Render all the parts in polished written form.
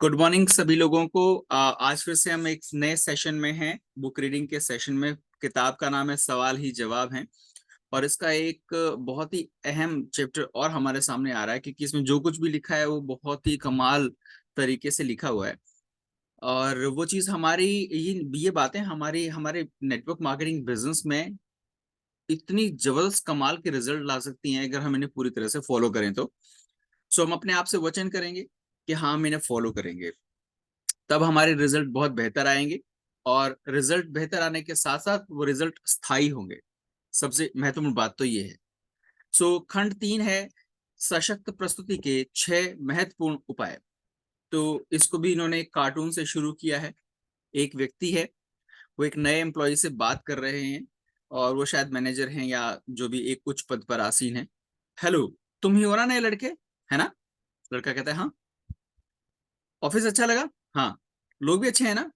Good morning सभी लोगों को। आज फिर से हम एक नए सेशन में हैं, बुक रीडिंग के सेशन में। किताब का नाम है सवाल ही जवाब है और इसका एक बहुत ही अहम चैप्टर और हमारे सामने आ रहा है क्योंकि इसमें जो कुछ भी लिखा है वो बहुत ही कमाल तरीके से लिखा हुआ है। और वो चीज़ हमारी ये बातें हमारी हमारे नेटवर्क मार्केटिंग बिजनेस में इतनी जबरदस्त कमाल के रिजल्ट ला सकती हैं अगर हम इन्हें पूरी तरह से फॉलो करें तो। सो हम अपने आप से वचन करेंगे कि हाँ, हम इन्हें फॉलो करेंगे, तब हमारे रिजल्ट बहुत बेहतर आएंगे। और रिजल्ट बेहतर आने के साथ साथ वो रिजल्ट स्थायी होंगे। सबसे महत्वपूर्ण बात तो ये है। सो खंड 3 है सशक्त प्रस्तुति के 6 महत्वपूर्ण उपाय। तो इसको भी इन्होंने एक कार्टून से शुरू किया है। एक व्यक्ति है, वो एक नए एम्प्लॉय से बात कर रहे हैं और वो शायद मैनेजर हैं या जो भी एक उच्च पद पर आसीन है। हेलो, तुम ही हो ना नए लड़के, है ना? लड़का कहता है हाँ। ऑफिस अच्छा लगा? हाँ। लोग भी अच्छे हैं ना?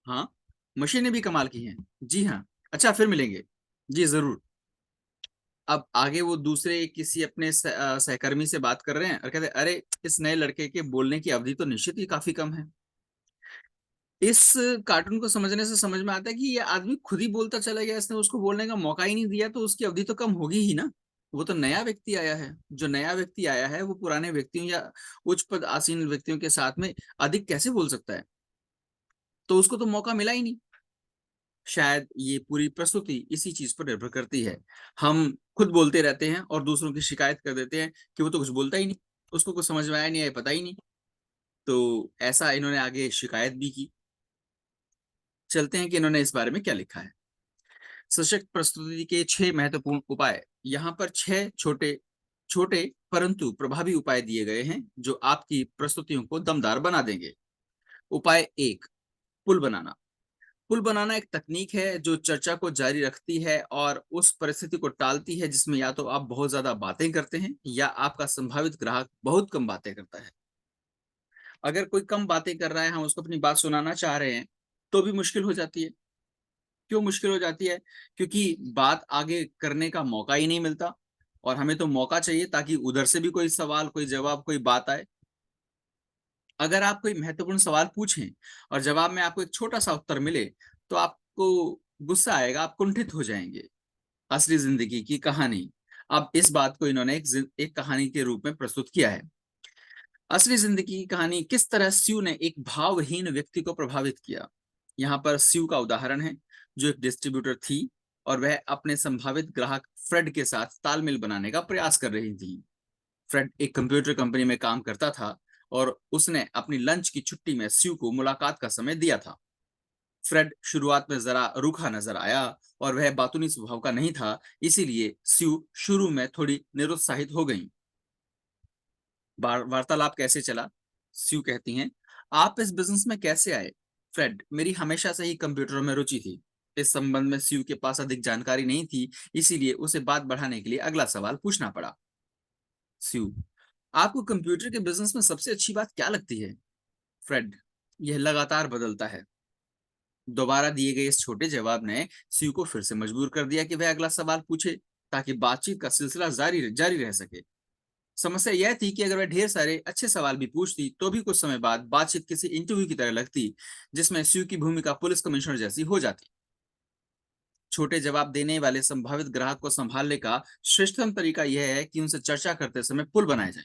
हाँ। मशीनें भी कमाल की हैं? जी हाँ। अच्छा, फिर मिलेंगे। जी जरूर। अब आगे वो दूसरे किसी अपने सहकर्मी से बात कर रहे हैं और कहते हैं अरे, इस नए लड़के के बोलने की अवधि तो निश्चित ही काफी कम है। इस कार्टून को समझने से समझ में आता है कि ये आदमी खुद ही बोलता चला गया, इसने उसको बोलने का मौका ही नहीं दिया, तो उसकी अवधि तो कम होगी ही ना। वो तो नया व्यक्ति आया है। जो नया व्यक्ति आया है वो पुराने व्यक्तियों या उच्च पद आसीन व्यक्तियों के साथ में अधिक कैसे बोल सकता है? तो उसको तो मौका मिला ही नहीं। शायद ये पूरी प्रस्तुति इसी चीज पर निर्भर करती है। हम खुद बोलते रहते हैं और दूसरों की शिकायत कर देते हैं कि वो तो कुछ बोलता ही नहीं, उसको कुछ समझ में आया नहीं है, पता ही नहीं। तो ऐसा इन्होंने आगे शिकायत भी की। चलते हैं कि इन्होंने इस बारे में क्या लिखा है। सशक्त प्रस्तुति के 6 महत्वपूर्ण उपाय। यहाँ पर 6 छोटे छोटे परंतु प्रभावी उपाय दिए गए हैं जो आपकी प्रस्तुतियों को दमदार बना देंगे। उपाय 1, पुल बनाना। पुल बनाना एक तकनीक है जो चर्चा को जारी रखती है और उस परिस्थिति को टालती है जिसमें या तो आप बहुत ज्यादा बातें करते हैं या आपका संभावित ग्राहक बहुत कम बातें करता है। अगर कोई कम बातें कर रहा है, हम उसको अपनी बात सुनाना चाह रहे हैं, तो भी मुश्किल हो जाती है। क्यों मुश्किल हो जाती है? क्योंकि बात आगे करने का मौका ही नहीं मिलता और हमें तो मौका चाहिए ताकि उधर से भी कोई सवाल, कोई जवाब, कोई बात आए। अगर आप कोई महत्वपूर्ण सवाल पूछें और जवाब में आपको एक छोटा सा उत्तर मिले तो आपको गुस्सा आएगा, आप कुंठित हो जाएंगे। असली जिंदगी की कहानी। अब इस बात को इन्होंने एक कहानी के रूप में प्रस्तुत किया है। असली जिंदगी की कहानी, किस तरह स्यू ने एक भावहीन व्यक्ति को प्रभावित किया। यहाँ पर स्यू का उदाहरण है, जो एक डिस्ट्रीब्यूटर थी और वह अपने संभावित ग्राहक फ्रेड के साथ तालमेल बनाने का प्रयास कर रही थी। फ्रेड एक कंप्यूटर कंपनी में काम करता था और उसने अपनी लंच की छुट्टी में स्यू को मुलाकात का समय दिया था। फ्रेड शुरुआत में जरा रूखा नजर आया और वह बातूनी स्वभाव का नहीं था, इसीलिए स्यू शुरू में थोड़ी निरुत्साहित हो गई। वार्तालाप कैसे चला? स्यू कहती हैं, आप इस बिजनेस में कैसे आए? फ्रेड, मेरी हमेशा से ही कंप्यूटरों में रुचि थी। इस संबंध में स्यू के पास अधिक जानकारी नहीं थी, इसीलिए उसे बात बढ़ाने के लिए अगला सवाल पूछना पड़ा। स्यू, आपको कंप्यूटर के बिजनेस में सबसे अच्छी बात क्या लगती है? फ्रेड, यह लगातार बदलता है। दोबारा दिए गए इस छोटे जवाब ने स्यू को फिर से मजबूर कर दिया कि वह अगला सवाल पूछे ताकि बातचीत का सिलसिला जारी जारी रह सके। समस्या यह थी कि अगर वह ढेर सारे अच्छे सवाल भी पूछती तो भी कुछ समय बाद बातचीत किसी इंटरव्यू की तरह लगती, जिसमें स्यू की भूमिका पुलिस कमिश्नर जैसी हो जाती। छोटे जवाब देने वाले संभावित ग्राहक को संभालने का श्रेष्ठतम तरीका यह है कि उनसे चर्चा करते समय पुल बनाए जाए।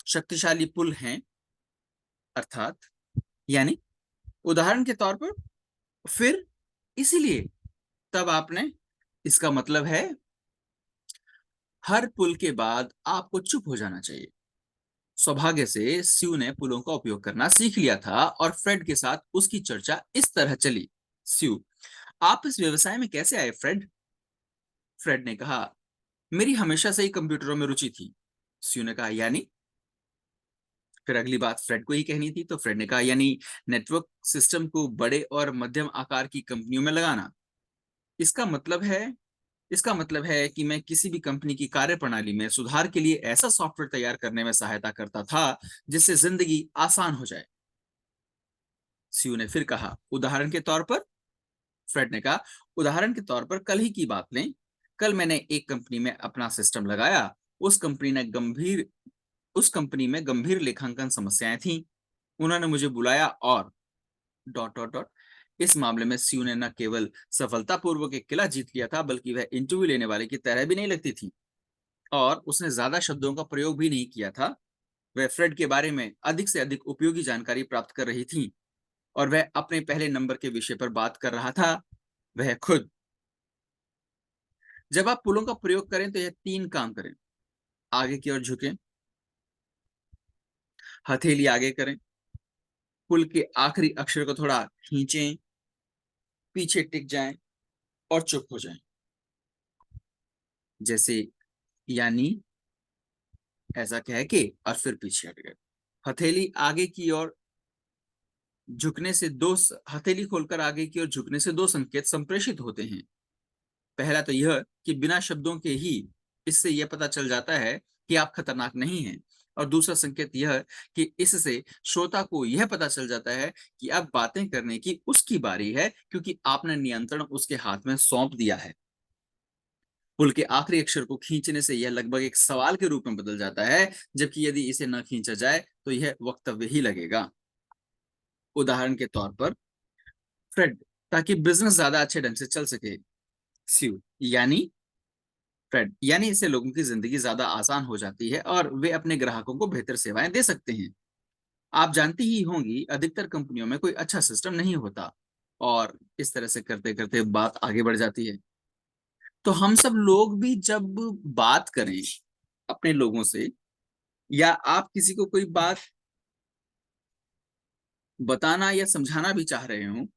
शक्तिशाली पुल हैं, अर्थात यानी उदाहरण के तौर पर फिर, इसीलिए, तब आपने, इसका मतलब है हर पुल के बाद आपको चुप हो जाना चाहिए। सौभाग्य से स्यू ने पुलों का उपयोग करना सीख लिया था और फ्रेड के साथ उसकी चर्चा इस तरह चली। स्यू, आप इस व्यवसाय में कैसे आए फ्रेड? फ्रेड ने कहा, मेरी हमेशा से ही कंप्यूटरों में रुचि थी। स्यू ने कहा, यानी? फिर अगली बात फ्रेड को ही कहनी थी, तो फ्रेड ने कहा, यानी नेटवर्क सिस्टम को बड़े और मध्यम आकार की कंपनियों में लगाना। इसका मतलब है इसका मतलब है कि मैं किसी भी कंपनी की कार्यप्रणाली में सुधार के लिए ऐसा सॉफ्टवेयर तैयार करने में सहायता करता था जिससे जिंदगी आसान हो जाए। सीयू ने फिर कहा, उदाहरण के तौर पर? फ्रेड ने कहा, उदाहरण के तौर पर कल ही की बात लें। कल मैंने एक कंपनी में अपना सिस्टम लगाया। उस कंपनी ने गंभीर उस कंपनी में गंभीर लेखांकन समस्याएं थीं। उन्होंने मुझे बुलाया और डॉट डॉट डॉट इस मामले में सीयू ने न केवल सफलतापूर्वक एक किला जीत लिया था, बल्कि वह इंटरव्यू लेने वाले की तरह भी नहीं लगती थी और उसने ज्यादा शब्दों का प्रयोग भी नहीं किया था। वह फ्रेड के बारे में अधिक से अधिक उपयोगी जानकारी प्राप्त कर रही थी और वह अपने पहले नंबर के विषय पर बात कर रहा था, वह खुद। जब आप पुलों का प्रयोग करें तो यह 3 काम करें। आगे की ओर झुकें, हथेली आगे करें, पुल के आखिरी अक्षर को थोड़ा खींचें, पीछे टिक जाएं और चुप हो जाएं। जैसे यानी ऐसा कह के और फिर पीछे हट गए। हथेली आगे की ओर झुकने से दो हथेली खोलकर आगे की ओर झुकने से 2 संकेत संप्रेषित होते हैं। पहला तो यह कि बिना शब्दों के ही इससे यह पता चल जाता है कि आप खतरनाक नहीं हैं, और दूसरा संकेत यह कि इससे श्रोता को यह पता चल जाता है कि अब बातें करने की उसकी बारी है, क्योंकि आपने नियंत्रण उसके हाथ में सौंप दिया है। पुल के आखिरी अक्षर को खींचने से यह लगभग एक सवाल के रूप में बदल जाता है, जबकि यदि इसे न खींचा जाए तो यह वक्तव्य ही लगेगा। उदाहरण के तौर पर, फ्रेड, ताकि बिजनेस ज्यादा अच्छे ढंग से चल सके। स्यू यानी फ्रेड यानी इससे लोगों की जिंदगी ज्यादा आसान हो जाती है और वे अपने ग्राहकों को बेहतर सेवाएं दे सकते हैं। आप जानती ही होंगी, अधिकतर कंपनियों में कोई अच्छा सिस्टम नहीं होता और इस तरह से करते करते बात आगे बढ़ जाती है। तो हम सब लोग भी जब बात करें अपने लोगों से, या आप किसी को कोई बात बताना या समझाना भी चाह रहे हो,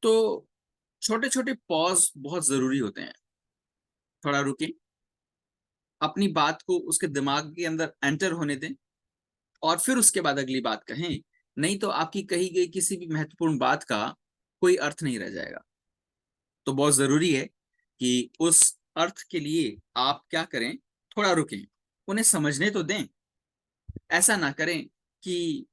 तो छोटे छोटे पॉज बहुत जरूरी होते हैं। थोड़ा रुकें, अपनी बात को उसके दिमाग के अंदर एंटर होने दें और फिर उसके बाद अगली बात कहें। नहीं तो आपकी कही गई किसी भी महत्वपूर्ण बात का कोई अर्थ नहीं रह जाएगा। तो बहुत जरूरी है कि उस अर्थ के लिए आप क्या करें, थोड़ा रुकें, उन्हें समझने तो दें। ऐसा ना करें कि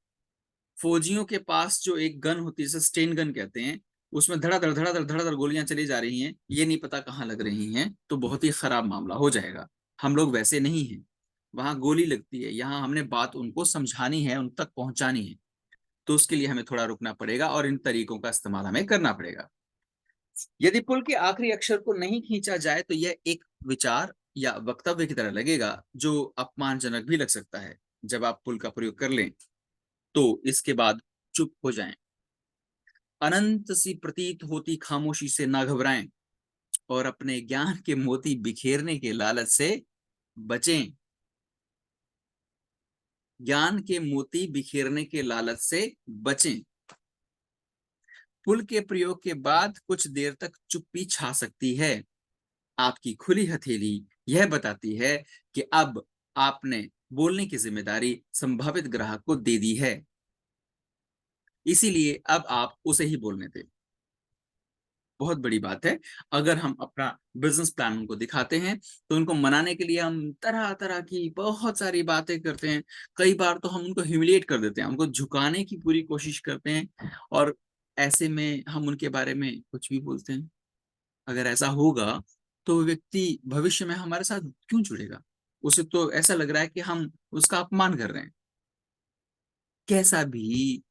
फौजियों के पास जो एक गन होती है, जिसे स्टेन गन कहते हैं, उसमें धड़ाधड़ धड़ाधड़ धड़ाधड़ गोलियां चली जा रही हैं, ये नहीं पता कहाँ लग रही हैं, तो बहुत ही खराब मामला हो जाएगा। हम लोग वैसे नहीं हैं। वहां गोली लगती है, यहाँ हमने बात उनको समझानी है, उन तक पहुंचानी है। तो उसके लिए हमें थोड़ा रुकना पड़ेगा और इन तरीकों का इस्तेमाल हमें करना पड़ेगा। यदि पुल के आखिरी अक्षर को नहीं खींचा जाए तो यह एक विचार या वक्तव्य की तरह लगेगा, जो अपमानजनक भी लग सकता है। जब आप पुल का प्रयोग कर लें तो इसके बाद चुप हो जाएं। अनंत सी प्रतीत होती खामोशी से ना घबराएं और अपने ज्ञान के मोती बिखेरने के लालच से बचें। ज्ञान के मोती बिखेरने के लालच से बचें। पुल के प्रयोग के बाद कुछ देर तक चुप्पी छा सकती है। आपकी खुली हथेली यह बताती है कि अब आपने बोलने की जिम्मेदारी संभावित ग्राहक को दे दी है, इसीलिए अब आप उसे ही बोलने दें। बहुत बड़ी बात है। अगर हम अपना बिजनेस प्लान उनको दिखाते हैं तो उनको मनाने के लिए हम तरह तरह की बहुत सारी बातें करते हैं। कई बार तो हम उनको ह्यूमिलिएट कर देते हैं, उनको झुकाने की पूरी कोशिश करते हैं, और ऐसे में हम उनके बारे में कुछ भी बोलते हैं। अगर ऐसा होगा तो वो व्यक्ति भविष्य में हमारे साथ क्यों जुड़ेगा? उसे तो ऐसा लग रहा है कि हम उसका अपमान कर रहे हैं। कैसा भी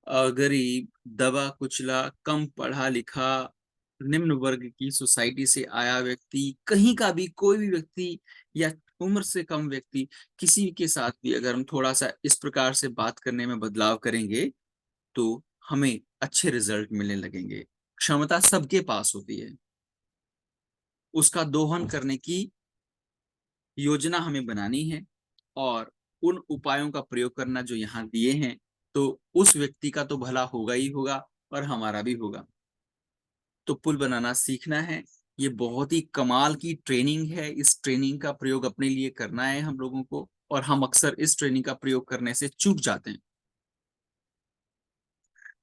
गरीब, दबा कुचला, कम पढ़ा लिखा, निम्न वर्ग की सोसाइटी से आया व्यक्ति, कहीं का भी कोई भी व्यक्ति या उम्र से कम व्यक्ति, किसी के साथ भी अगर हम थोड़ा सा इस प्रकार से बात करने में बदलाव करेंगे तो हमें अच्छे रिजल्ट मिलने लगेंगे। क्षमता सबके पास होती है, उसका दोहन करने की योजना हमें बनानी है और उन उपायों का प्रयोग करना जो यहाँ दिए हैं, तो उस व्यक्ति का तो भला होगा ही होगा और हमारा भी होगा। तो पुल बनाना सीखना है। ये बहुत ही कमाल की ट्रेनिंग है। इस ट्रेनिंग का प्रयोग अपने लिए करना है हम लोगों को, और हम अक्सर इस ट्रेनिंग का प्रयोग करने से चूक जाते हैं।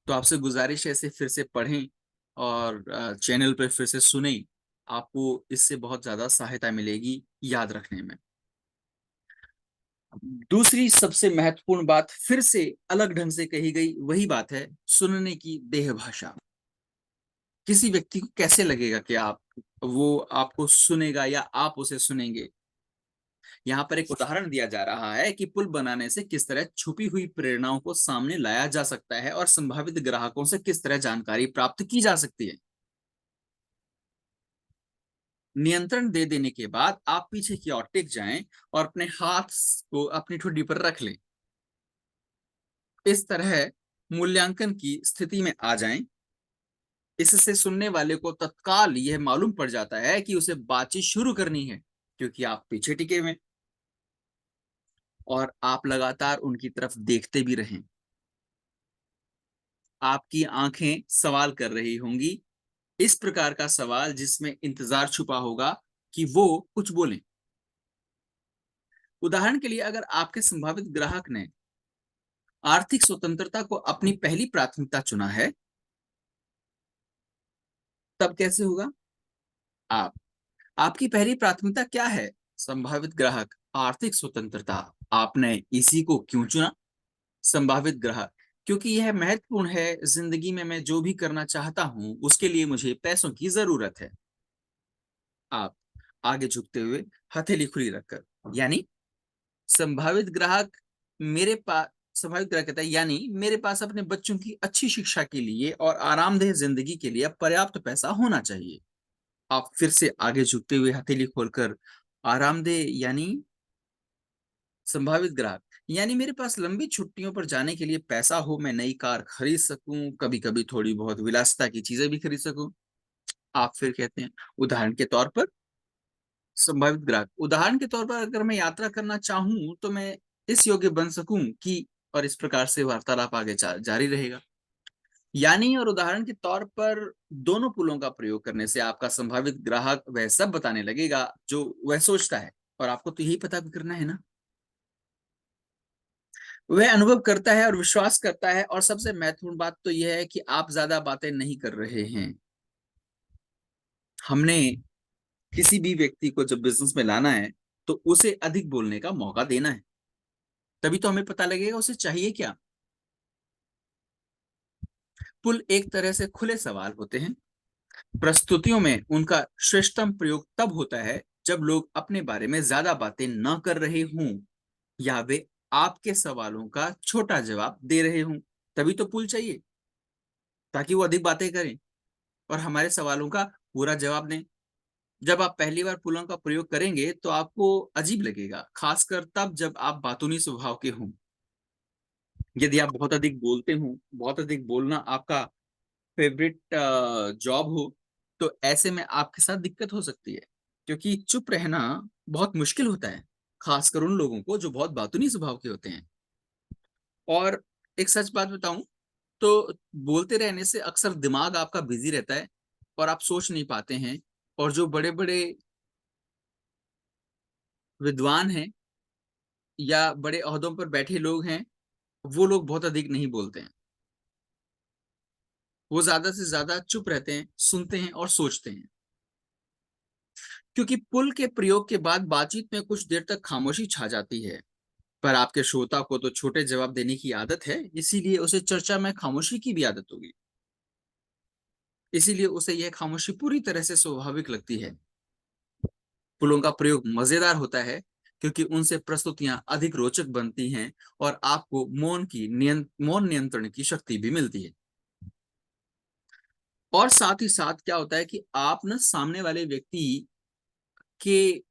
तो आपसे गुजारिश है, इसे फिर से पढ़ें और चैनल पर फिर से सुनें। आपको इससे बहुत ज्यादा सहायता मिलेगी याद रखने में। दूसरी सबसे महत्वपूर्ण बात फिर से अलग ढंग से कही गई वही बात है, सुनने की देह भाषा। किसी व्यक्ति को कैसे लगेगा कि वो आपको सुनेगा या आप उसे सुनेंगे? यहाँ पर एक उदाहरण दिया जा रहा है कि पुल बनाने से किस तरह छुपी हुई प्रेरणाओं को सामने लाया जा सकता है और संभावित ग्राहकों से किस तरह जानकारी प्राप्त की जा सकती है। नियंत्रण दे देने के बाद आप पीछे की ओर टिक जाएं और अपने हाथ को अपनी ठुड्डी पर रख लें। इस तरह मूल्यांकन की स्थिति में आ जाएं। इससे सुनने वाले को तत्काल यह मालूम पड़ जाता है कि उसे बातचीत शुरू करनी है, क्योंकि आप पीछे टिके हुए और आप लगातार उनकी तरफ देखते भी रहें। आपकी आंखें सवाल कर रही होंगी, इस प्रकार का सवाल जिसमें इंतजार छुपा होगा कि वो कुछ बोलें। उदाहरण के लिए, अगर आपके संभावित ग्राहक ने आर्थिक स्वतंत्रता को अपनी पहली प्राथमिकता चुना है, तब कैसे होगा? आप आपकी पहली प्राथमिकता क्या है? संभावित ग्राहक: आर्थिक स्वतंत्रता। आपने इसी को क्यों चुना? संभावित ग्राहक: क्योंकि यह महत्वपूर्ण है, जिंदगी में मैं जो भी करना चाहता हूं उसके लिए मुझे पैसों की जरूरत है। आप आगे झुकते हुए हथेली खुली रखकर, यानी संभावित ग्राहक मेरे पास संभावित ग्राहक कहता है, यानी मेरे पास अपने बच्चों की अच्छी शिक्षा के लिए और आरामदेह जिंदगी के लिए पर्याप्त पैसा होना चाहिए। आप फिर से आगे झुकते हुए हथेली खोलकर, आरामदेह यानी संभावित ग्राहक, यानी मेरे पास लंबी छुट्टियों पर जाने के लिए पैसा हो, मैं नई कार खरीद सकूं, कभी कभी थोड़ी बहुत विलासिता की चीजें भी खरीद सकूं। आप फिर कहते हैं, उदाहरण के तौर पर संभावित ग्राहक: उदाहरण के तौर पर अगर मैं यात्रा करना चाहूं तो मैं इस योग्य बन सकूं कि, और इस प्रकार से वार्तालाप आगे जारी रहेगा। यानी और उदाहरण के तौर पर दोनों पुलों का प्रयोग करने से आपका संभावित ग्राहक वह सब बताने लगेगा जो वह सोचता है, और आपको तो यही पता करना है ना। वह अनुभव करता है और विश्वास करता है, और सबसे महत्वपूर्ण बात तो यह है कि आप ज्यादा बातें नहीं कर रहे हैं। हमने किसी भी व्यक्ति को जब बिजनेस में लाना है तो उसे अधिक बोलने का मौका देना है, तभी तो हमें पता लगेगा उसे चाहिए क्या। पुल एक तरह से खुले सवाल होते हैं। प्रस्तुतियों में उनका श्रेष्ठतम प्रयोग तब होता है जब लोग अपने बारे में ज्यादा बातें न कर रहे हों, या वे आपके सवालों का छोटा जवाब दे रहे हों। तभी तो पुल चाहिए, ताकि वो अधिक बातें करें और हमारे सवालों का पूरा जवाब दें। जब आप पहली बार पुलों का प्रयोग करेंगे तो आपको अजीब लगेगा, खासकर तब जब आप बातूनी स्वभाव के हों। यदि आप बहुत अधिक बोलते हो, बहुत अधिक बोलना आपका फेवरेट जॉब हो, तो ऐसे में आपके साथ दिक्कत हो सकती है, क्योंकि चुप रहना बहुत मुश्किल होता है, खासकर उन लोगों को जो बहुत बातूनी स्वभाव के होते हैं। और एक सच बात बताऊं तो बोलते रहने से अक्सर दिमाग आपका बिजी रहता है और आप सोच नहीं पाते हैं। और जो बड़े बड़े विद्वान हैं या बड़े ओहदों पर बैठे लोग हैं, वो लोग बहुत अधिक नहीं बोलते हैं। वो ज्यादा से ज्यादा चुप रहते हैं, सुनते हैं और सोचते हैं। क्योंकि पुल के प्रयोग के बाद बातचीत में कुछ देर तक खामोशी छा जाती है, पर आपके श्रोता को तो छोटे जवाब देने की आदत है, इसीलिए उसे चर्चा में खामोशी की भी आदत होगी। इसीलिए उसे यह खामोशी पूरी तरह से स्वाभाविक लगती है। पुलों का प्रयोग मजेदार होता है क्योंकि उनसे प्रस्तुतियां अधिक रोचक बनती हैं और आपको मौन नियंत्रण की शक्ति भी मिलती है। और साथ ही साथ क्या होता है कि आप ना सामने वाले व्यक्ति के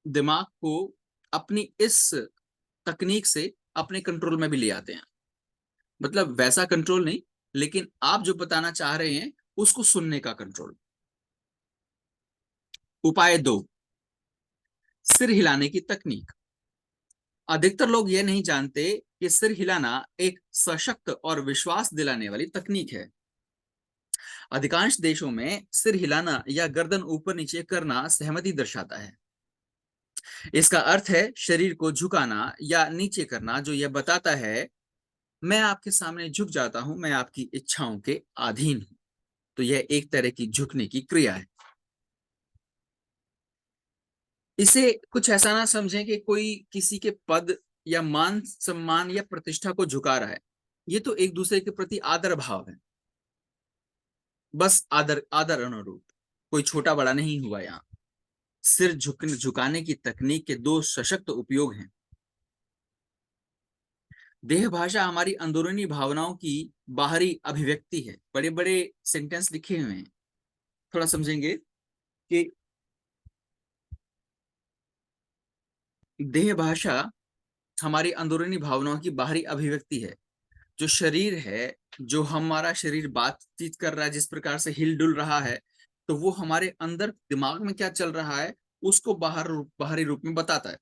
दिमाग को अपनी इस तकनीक से अपने कंट्रोल में भी ले आते हैं। मतलब वैसा कंट्रोल नहीं, लेकिन आप जो बताना चाह रहे हैं उसको सुनने का कंट्रोल। उपाय 2: सिर हिलाने की तकनीक। अधिकतर लोग ये नहीं जानते कि सिर हिलाना एक सशक्त और विश्वास दिलाने वाली तकनीक है। अधिकांश देशों में सिर हिलाना या गर्दन ऊपर नीचे करना सहमति दर्शाता है। इसका अर्थ है शरीर को झुकाना या नीचे करना, जो यह बताता है मैं आपके सामने झुक जाता हूं, मैं आपकी इच्छाओं के अधीन हूं। तो यह एक तरह की झुकने की क्रिया है। इसे कुछ ऐसा ना समझें कि कोई किसी के पद या मान सम्मान या प्रतिष्ठा को झुका रहा है। ये तो एक दूसरे के प्रति आदर भाव है, बस आदर आदर अनुरूप। कोई छोटा बड़ा नहीं हुआ यहाँ। सिर झुकाने की तकनीक के दो सशक्त उपयोग हैं। देह भाषा हमारी अंदरूनी भावनाओं की बाहरी अभिव्यक्ति है। बड़े बड़े सेंटेंस लिखे हुए हैं, थोड़ा समझेंगे कि देह भाषा हमारी अंदरूनी भावनाओं की बाहरी अभिव्यक्ति है। जो शरीर है, जो हमारा शरीर बातचीत कर रहा है, जिस प्रकार से हिल डुल रहा है, तो वो हमारे अंदर दिमाग में क्या चल रहा है उसको बाहरी रूप में बताता है।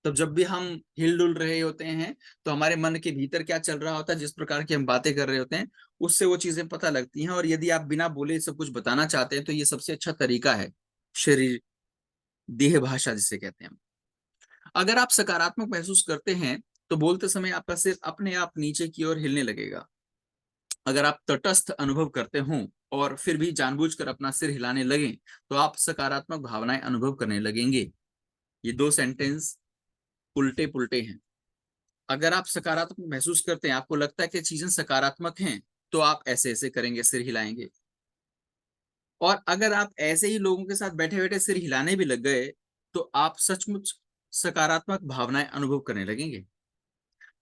तब जब भी हम हिल डुल रहे होते हैं तो हमारे मन के भीतर क्या चल रहा होता है, जिस प्रकार की हम बातें कर रहे होते हैं, उससे वो चीजें पता लगती हैं। और यदि आप बिना बोले सब कुछ बताना चाहते हैं तो ये सबसे अच्छा तरीका है, शरीर, देह भाषा जिसे कहते हैं। अगर आप सकारात्मक महसूस करते हैं तो बोलते समय आपका सिर अपने आप नीचे की ओर हिलने लगेगा। अगर आप तटस्थ अनुभव करते हो और फिर भी जानबूझकर अपना सिर हिलाने लगें तो आप सकारात्मक भावनाएं अनुभव करने लगेंगे। ये दो सेंटेंस उल्टे पुल्टे हैं। अगर आप सकारात्मक महसूस करते हैं, आपको लगता है कि चीजें सकारात्मक हैं, तो आप ऐसे ऐसे करेंगे, सिर हिलाएंगे। और अगर आप ऐसे ही लोगों के साथ बैठे बैठे सिर हिलाने भी लग गए तो आप सचमुच सकारात्मक भावनाएं अनुभव करने लगेंगे।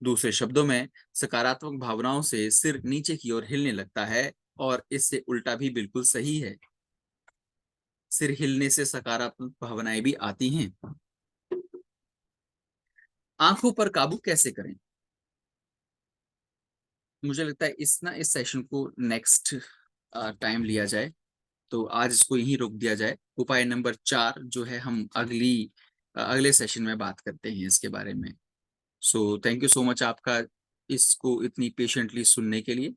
दूसरे शब्दों में, सकारात्मक भावनाओं से सिर नीचे की ओर हिलने लगता है और इससे उल्टा भी बिल्कुल सही है। सिर हिलने से सकारात्मक भावनाएं भी आती हैं। आंखों पर काबू कैसे करें? मुझे लगता है इस सेशन को नेक्स्ट टाइम लिया जाए, तो आज इसको यहीं रोक दिया जाए। उपाय नंबर 4 जो है, हम अगले सेशन में बात करते हैं इसके बारे में। So thank you so much आपका इसको इतनी पेशेंटली सुनने के लिए।